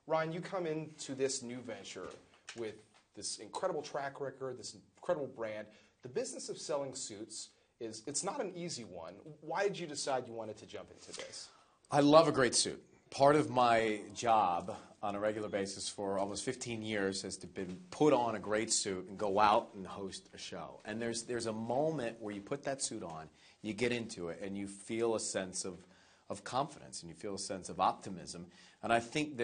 Ryan, you come into this new venture with this incredible track record, this incredible brand. The business of selling suits it's not an easy one. Why did you decide you wanted to jump into this? I love a great suit. Part of my job on a regular basis for almost 15 years has been put on a great suit and go out and host a show. And there's a moment where you put that suit on, you get into it, and you feel a sense of confidence and you feel a sense of optimism. And I think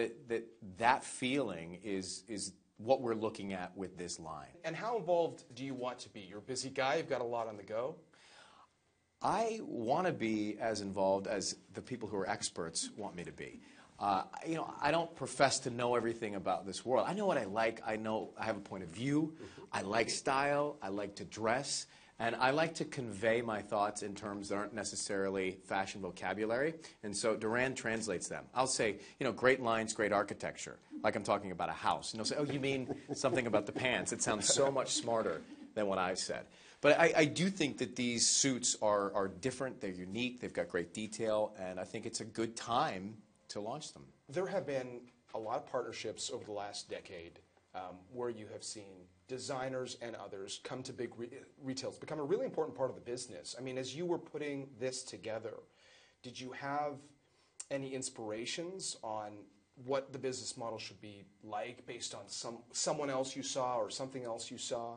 that feeling is what we're looking at with this line. And how involved do you want to be? You're a busy guy. You've got a lot on the go. I want to be as involved as the people who are experts want me to be. I don't profess to know everything about this world. I know what I like. I know I have a point of view. I like style. I like to dress. And I like to convey my thoughts in terms that aren't necessarily fashion vocabulary. And so Duran translates them. I'll say, great lines, great architecture, like I'm talking about a house. And he'll say, oh, you mean something about the pants. It sounds so much smarter than what I've said. But I do think that these suits are different. They're unique. They've got great detail. And I think it's a good time to launch them. There have been a lot of partnerships over the last decade where you have seen designers and others come to big retailers, become a really important part of the business. I mean, as you were putting this together, did you have any inspirations on what the business model should be like based on someone else you saw or something else you saw?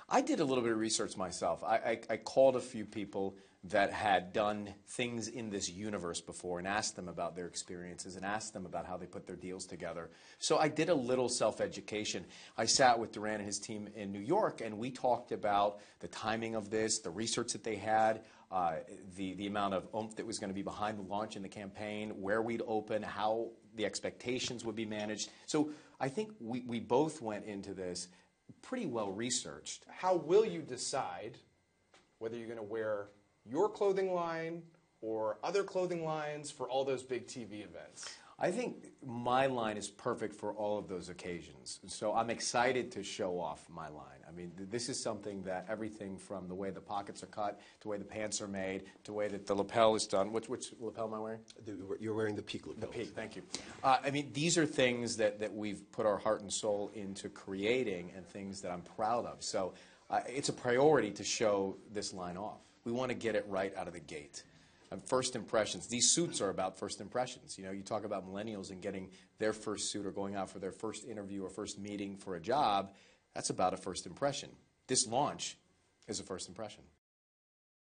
I did a little bit of research myself. I called a few people that had done things in this universe before and asked them about their experiences and asked them about how they put their deals together. So I did a little self-education. I sat with Duran and his team in New York, and we talked about the timing of this, the research that they had, the amount of oomph that was going to be behind the launch and the campaign, where we'd open, how the expectations would be managed. So I think we both went into this pretty well researched. How will you decide whether you're going to wear your clothing line or other clothing lines for all those big TV events? I think my line is perfect for all of those occasions. So I'm excited to show off my line. I mean, this is something that everything from the way the pockets are cut, to the way the pants are made, to the way that the lapel is done. Which lapel am I wearing? You're wearing the peak lapel. The peak, thank you. I mean, these are things that we've put our heart and soul into creating and things that I'm proud of. So it's a priority to show this line off. We want to get it right out of the gate. First impressions. These suits are about first impressions. You talk about millennials and getting their first suit or going out for their first interview or first meeting for a job. That's about a first impression. This launch is a first impression.